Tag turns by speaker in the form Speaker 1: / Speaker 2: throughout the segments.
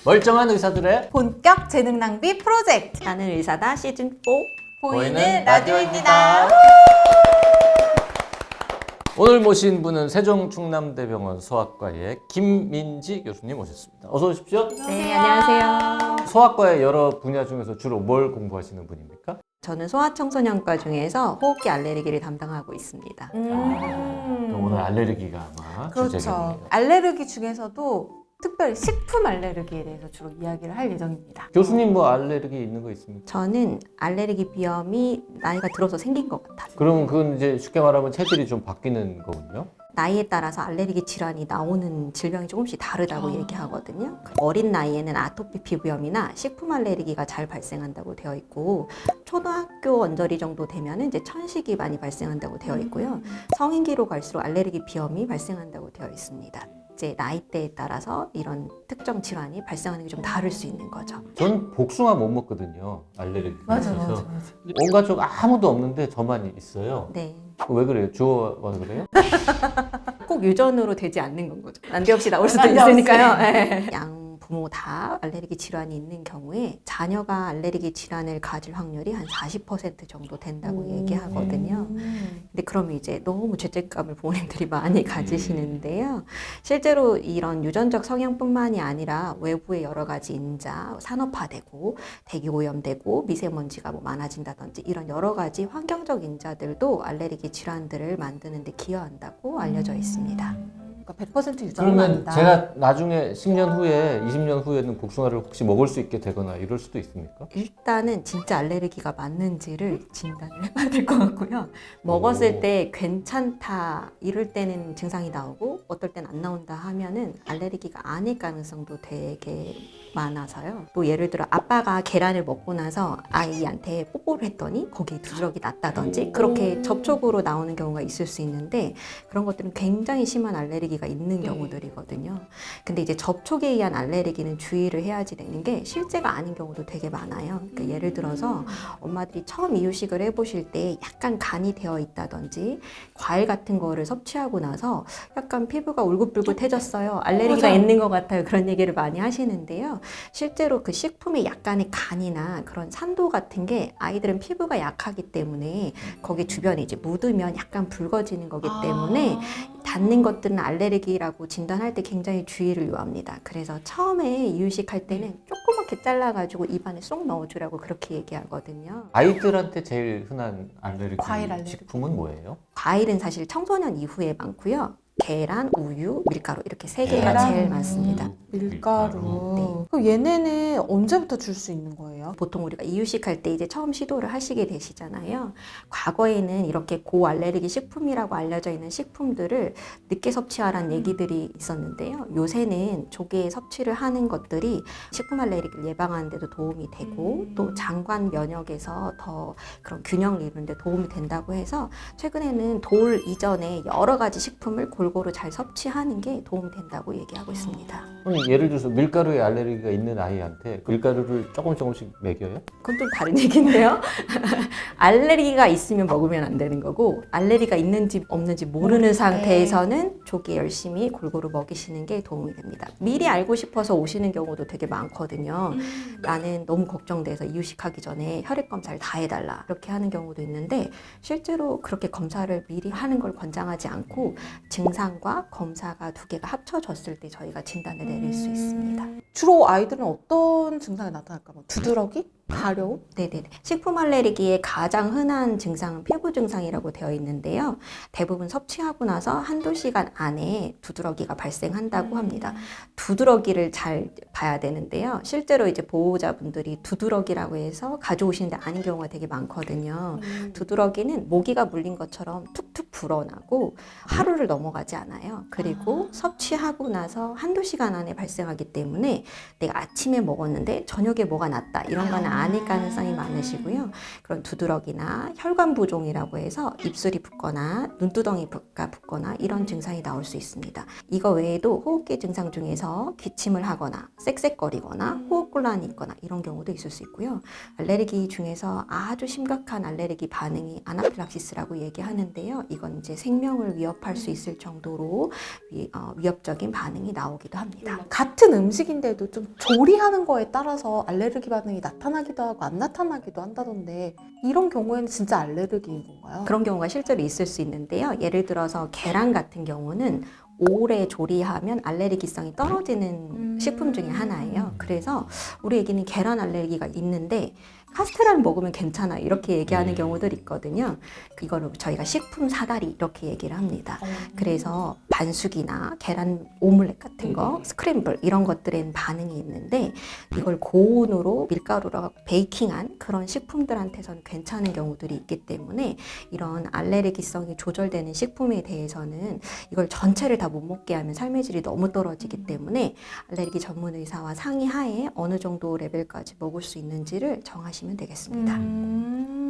Speaker 1: 멀쩡한 의사들의
Speaker 2: 본격 재능 낭비 프로젝트
Speaker 3: 나는 의사다 시즌 4.
Speaker 2: 보이는 라디오입니다.
Speaker 1: 오늘 모신 분은 세종충남대병원 소아과의 김민지 교수님 모셨습니다. 어서 오십시오.
Speaker 3: 네, 안녕하세요.
Speaker 1: 소아과의 여러 분야 중에서 주로 뭘 공부하시는 분입니까?
Speaker 3: 저는 소아청소년과 중에서 호흡기 알레르기를 담당하고 있습니다.
Speaker 1: 그럼 오늘 알레르기가 아마
Speaker 2: 그렇죠.
Speaker 1: 주제겠네요.
Speaker 2: 알레르기 중에서도 특별히 식품 알레르기에 대해서 주로 이야기를 할 예정입니다.
Speaker 1: 교수님 뭐 알레르기 있는 거 있습니까?
Speaker 3: 저는 알레르기 비염이 나이가 들어서 생긴 것 같아요.
Speaker 1: 그러면 그건 이제 쉽게 말하면 체질이 좀 바뀌는 거군요.
Speaker 3: 나이에 따라서 알레르기 질환이 나오는 질병이 조금씩 다르다고 얘기하거든요. 어린 나이에는 아토피 피부염이나 식품 알레르기가 잘 발생한다고 되어 있고, 초등학교 언저리 정도 되면은 이제 천식이 많이 발생한다고 되어 있고요. 성인기로 갈수록 알레르기 비염이 발생한다고 되어 있습니다. 이제 나이대에 따라서 이런 특정 질환이 발생하는 게 좀 다를 수 있는 거죠.
Speaker 1: 전 복숭아 못 먹거든요. 알레르기가
Speaker 2: 맞아.
Speaker 1: 있어서. 온 가족 아무도 없는데 저만 있어요.
Speaker 3: 네.
Speaker 1: 왜 그래요? 주워와서 그래요?
Speaker 3: 꼭 유전으로 되지 않는 건 거죠. 난데없이 나올 수도
Speaker 2: 난데없이.
Speaker 3: 있으니까요. 네. 양 부모 다 알레르기 질환이 있는 경우에 자녀가 알레르기 질환을 가질 확률이 한 40% 정도 된다고 얘기하거든요. 근데 그러면 이제 너무 죄책감을 부모님들이 많이 가지시는데요. 실제로 이런 유전적 성향뿐만이 아니라 외부의 여러 가지 인자, 산업화되고 대기 오염되고 미세먼지가 뭐 많아진다든지 이런 여러 가지 환경적 인자들도 알레르기 질환들을 만드는 데 기여한다고 알려져 있습니다.
Speaker 2: 그러니까 100% 유전은
Speaker 1: 그러면
Speaker 2: 아니다.
Speaker 1: 제가 나중에 10년 후에 20년 후에는 복숭아를 혹시 먹을 수 있게 되거나 이럴 수도 있습니까?
Speaker 3: 일단은 진짜 알레르기가 맞는지를 진단을 해봐야 될 것 같고요. 먹었을 때 괜찮다 이럴 때는 증상이 나오고 어떨 땐 안 나온다 하면은 알레르기가 아닐 가능성도 되게 많아서요. 또 예를 들어 아빠가 계란을 먹고 나서 아이한테 뽀뽀를 했더니 거기에 두드러기 났다든지 그렇게 접촉으로 나오는 경우가 있을 수 있는데 그런 것들은 굉장히 심한 알레르기가 있는 경우들이거든요. 근데 이제 접촉에 의한 알레르기는 주의를 해야지 되는 게 실제가 아닌 경우도 되게 많아요. 그러니까 예를 들어서 엄마들이 처음 이유식을 해보실 때 약간 간이 되어 있다든지 과일 같은 거를 섭취하고 나서 약간 피부가 울긋불긋해졌어요. 알레르기가
Speaker 2: 맞아.
Speaker 3: 있는 것 같아요. 그런 얘기를 많이 하시는데요. 실제로 그 식품에 약간의 간이나 그런 산도 같은 게 아이들은 피부가 약하기 때문에 거기 주변에 이제 묻으면 약간 붉어지는 거기 때문에 닿는 것들은 알레르기라고 진단할 때 굉장히 주의를 요합니다. 그래서 처음에 이유식 할 때는 조그맣게 잘라가지고 입안에 쏙 넣어주라고 그렇게 얘기하거든요.
Speaker 1: 아이들한테 제일 흔한 알레르기
Speaker 2: 과일 알레르기.
Speaker 1: 식품은 뭐예요?
Speaker 3: 과일은 사실 청소년 이후에 많고요. 계란, 우유, 밀가루 이렇게 세 개가
Speaker 2: 계란,
Speaker 3: 제일 많습니다.
Speaker 2: 밀가루.
Speaker 3: 네.
Speaker 2: 그럼 얘네는 언제부터 줄 수 있는 거예요?
Speaker 3: 보통 우리가 이유식 할 때 이제 처음 시도를 하시게 되시잖아요. 과거에는 이렇게 고알레르기 식품이라고 알려져 있는 식품들을 늦게 섭취하라는 얘기들이 있었는데요. 요새는 조기에 섭취를 하는 것들이 식품 알레르기를 예방하는 데도 도움이 되고 또 장관 면역에서 더 그런 균형을 이루는 데 도움이 된다고 해서 최근에는 돌 이전에 여러 가지 식품을 골고루 잘 섭취하는 게 도움이 된다고 얘기하고 있습니다.
Speaker 1: 그럼 예를 들어서 밀가루에 알레르기가 있는 아이한테 밀가루를 조금씩 먹여요?
Speaker 3: 그건 좀 다른 얘기인데요. 알레르기가 있으면 먹으면 안 되는 거고 알레르기가 있는지 없는지 모르는 상태에서는 조기 열심히 골고루 먹이시는 게 도움이 됩니다. 미리 알고 싶어서 오시는 경우도 되게 많거든요. 나는 너무 걱정돼서 이유식하기 전에 혈액 검사를 다 해달라 이렇게 하는 경우도 있는데 실제로 그렇게 검사를 미리 하는 걸 권장하지 않고 증상과 검사가 두 개가 합쳐졌을 때 저희가 진단을 내릴 수 있습니다.
Speaker 2: 주로 아이들은 어떤 증상이 나타날까? 뭐 두드러기? 가려움?
Speaker 3: 네네네. 식품 알레르기의 가장 흔한 증상은 피부 증상이라고 되어 있는데요. 대부분 섭취하고 나서 한두 시간 안에 두드러기가 발생한다고 합니다. 두드러기를 잘 봐야 되는데요. 실제로 이제 보호자분들이 두드러기라고 해서 가져오시는데 아닌 경우가 되게 많거든요. 두드러기는 모기가 물린 것처럼 툭툭 불어나고 하루를 넘어가지 않아요. 그리고 섭취하고 나서 한두 시간 안에 발생하기 때문에 내가 아침에 먹었는데 저녁에 뭐가 났다 이런 거는 아닐 가능성이 많으시고요. 그런 두드러기나 혈관 부종이라고 해서 입술이 붓거나 눈두덩이가 붓거나 이런 증상이 나올 수 있습니다. 이거 외에도 호흡기 증상 중에서 기침을 하거나 쌕쌕거리거나 호흡곤란이 있거나 이런 경우도 있을 수 있고요. 알레르기 중에서 아주 심각한 알레르기 반응이 아나필락시스라고 얘기하는데요. 이건 이제 생명을 위협할 수 있을 정도로 위협적인 반응이 나오기도 합니다.
Speaker 2: 같은 음식인데도 좀 조리하는 거에 따라서 알레르기 반응이 나타나기도 하고 안 나타나기도 한다던데 이런 경우에는 진짜 알레르기인 건가요?
Speaker 3: 그런 경우가 실제로 있을 수 있는데요. 예를 들어서 계란 같은 경우는 오래 조리하면 알레르기성이 떨어지는 식품 중에 하나예요. 그래서 우리 애기는 계란 알레르기가 있는데 카스테라를 먹으면 괜찮아 이렇게 얘기하는 경우들이 있거든요. 이거를 저희가 식품 사다리 이렇게 얘기를 합니다. 그래서 반숙이나 계란 오믈렛 같은 거, 스크램블 이런 것들에는 반응이 있는데 이걸 고온으로 밀가루로 베이킹한 그런 식품들한테서는 괜찮은 경우들이 있기 때문에 이런 알레르기성이 조절되는 식품에 대해서는 이걸 전체를 다 못 먹게 하면 삶의 질이 너무 떨어지기 때문에 알레르기 전문 의사와 상의하에 어느 정도 레벨까지 먹을 수 있는지를 정하시면 되겠습니다.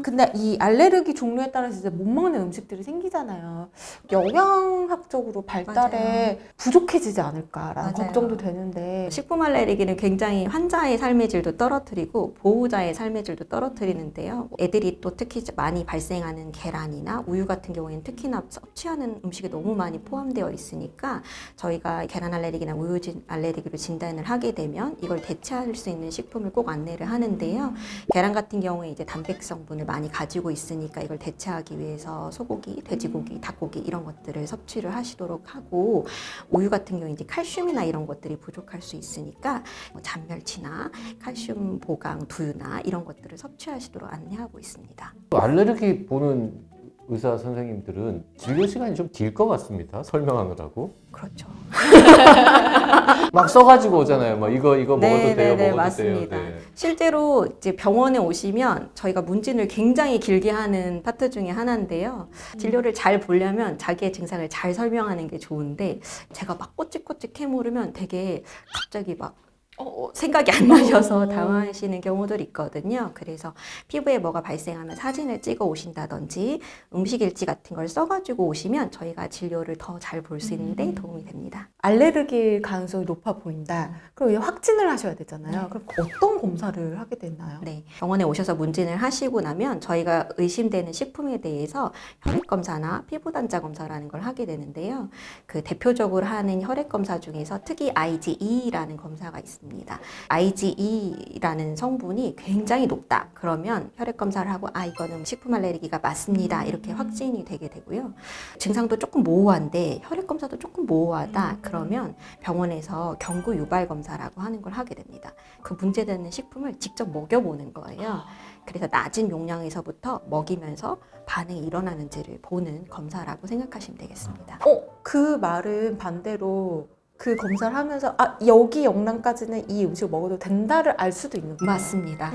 Speaker 2: 근데 이 알레르기 종류에 따라서 이제 못 먹는 음식들이 생기잖아요. 영양학적으로 발달에 부족해지지 않을까라는
Speaker 3: 맞아요.
Speaker 2: 걱정도 되는데
Speaker 3: 식품 알레르기는 굉장히 환자의 삶의 질도 떨어뜨리고 보호자의 삶의 질도 떨어뜨리는데요. 애들이 또 특히 많이 발생하는 계란이나 우유 같은 경우에는 특히나 섭취하는 음식에 너무 많이 포함되어 있으니까 저희가 계란 알레르기나 우유 알레르기로 진단을 하게 되면 이걸 대체할 수 있는 식품을 꼭 안내를 하는데요. 계란 같은 경우에 이제 단백 성분을 많이 가지고 있으니까 이걸 대체하기 위해서 소고기, 돼지고기, 닭고기 이런 것들을 섭취를 하시도록 하고 우유 같은 경우에 이제 칼슘이나 이런 것들이 부족할 수 있으니까 뭐 잔멸치나 칼슘 보강 두유나 이런 것들을 섭취하시도록 안내하고 있습니다.
Speaker 1: 알레르기 보는 의사 선생님들은 진료 시간이 좀 길 것 같습니다. 설명하느라고.
Speaker 3: 그렇죠.
Speaker 1: 막 써가지고 오잖아요. 막 이거 먹어도 돼요, 먹어도
Speaker 3: 맞습니다.
Speaker 1: 돼요. 네.
Speaker 3: 실제로 이제 병원에 오시면 저희가 문진을 굉장히 길게 하는 파트 중에 하나인데요. 진료를 잘 보려면 자기의 증상을 잘 설명하는 게 좋은데 제가 막 꼬치꼬치 캐물으면 되게 갑자기 막 생각이 안 나셔서 당황하시는 경우들이 있거든요. 그래서 피부에 뭐가 발생하면 사진을 찍어 오신다든지 음식 일지 같은 걸 써가지고 오시면 저희가 진료를 더 잘 볼 수 있는데 도움이 됩니다.
Speaker 2: 알레르기 가능성이 높아 보인다. 그럼 이제 확진을 하셔야 되잖아요. 그럼 어떤 검사를 하게 되나요?
Speaker 3: 네, 병원에 오셔서 문진을 하시고 나면 저희가 의심되는 식품에 대해서 혈액 검사나 피부 단자 검사라는 걸 하게 되는데요. 그 대표적으로 하는 혈액 검사 중에서 특히 IgE라는 검사가 있습니다. IgE라는 성분이 굉장히 높다. 그러면 혈액 검사를 하고 이거는 식품 알레르기가 맞습니다. 이렇게 확진이 되게 되고요. 증상도 조금 모호한데 혈액 검사도 조금 모호하다. 그러면 병원에서 경구 유발 검사라고 하는 걸 하게 됩니다. 그 문제되는 식품을 직접 먹여보는 거예요. 그래서 낮은 용량에서부터 먹이면서 반응이 일어나는지를 보는 검사라고 생각하시면 되겠습니다.
Speaker 2: 그 말은 반대로 그 검사를 하면서 여기 용량까지는 이 음식을 먹어도 된다를 알 수도 있는 거예요.
Speaker 3: 맞습니다.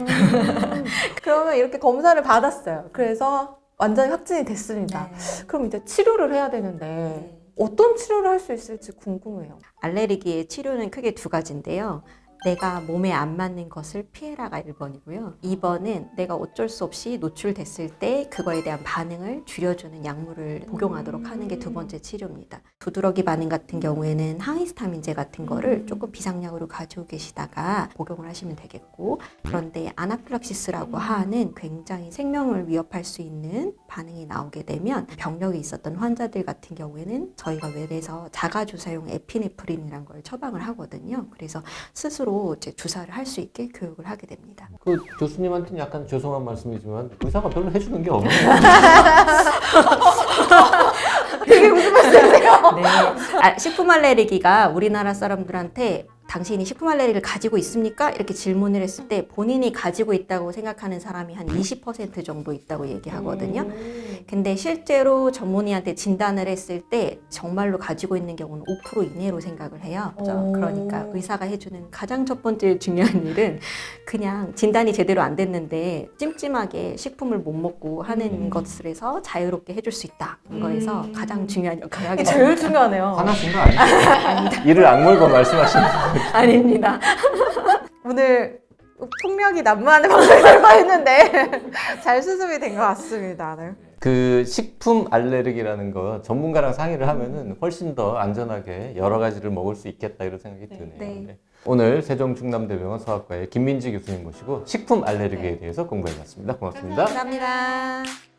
Speaker 2: 그러면 이렇게 검사를 받았어요. 그래서 완전히 확진이 됐습니다. 그럼 이제 치료를 해야 되는데 어떤 치료를 할 수 있을지 궁금해요.
Speaker 3: 알레르기의 치료는 크게 두 가지인데요. 내가 몸에 안 맞는 것을 피해라가 1번이고요. 2번은 내가 어쩔 수 없이 노출됐을 때 그거에 대한 반응을 줄여주는 약물을 복용하도록 하는 게 두 번째 치료입니다. 두드러기 반응 같은 경우에는 항히스타민제 같은 거를 조금 비상약으로 가지고 계시다가 복용을 하시면 되겠고, 그런데 아나필락시스라고 하는 굉장히 생명을 위협할 수 있는 반응이 나오게 되면 병력이 있었던 환자들 같은 경우에는 저희가 외래에서 자가주사용 에피네프린이라는 걸 처방을 하거든요. 그래서 스스로 이제 주사를 할 수 있게 교육을 하게 됩니다.
Speaker 1: 그 교수님한테는 약간 죄송한 말씀이지만 의사가 별로 해주는 게 없네요.
Speaker 2: 그게 무슨 말씀이세요?
Speaker 3: 네. 식품 알레르기가 우리나라 사람들한테 당신이 식품 알레르기를 가지고 있습니까? 이렇게 질문을 했을 때 본인이 가지고 있다고 생각하는 사람이 한 20% 정도 있다고 얘기하거든요. 근데 실제로 전문의한테 진단을 했을 때 정말로 가지고 있는 경우는 5% 이내로 생각을 해요. 그러니까 의사가 해주는 가장 첫 번째 중요한 일은 그냥 진단이 제대로 안 됐는데 찜찜하게 식품을 못 먹고 하는 것을 해서 자유롭게 해줄 수 있다. 이거에서 가장 중요한 역할을 하게 됩니다.
Speaker 2: 제일 중요하네요.
Speaker 1: 화나신 거 아니에요? 이를 악물고 말씀하시는 거예요.
Speaker 3: 아닙니다.
Speaker 2: 오늘 풍력이 난무하는 방송이 될 뻔했는데 잘 수습이 된 것 같습니다. 네.
Speaker 1: 그 식품 알레르기라는 거 전문가랑 상의를 하면은 훨씬 더 안전하게 여러 가지를 먹을 수 있겠다 이런 생각이 드네요.
Speaker 3: 네.
Speaker 1: 네. 오늘 세종충남대병원 소아과의 김민지 교수님 모시고 식품 알레르기에
Speaker 2: 네.
Speaker 1: 대해서 공부해봤습니다. 고맙습니다.
Speaker 3: 감사합니다.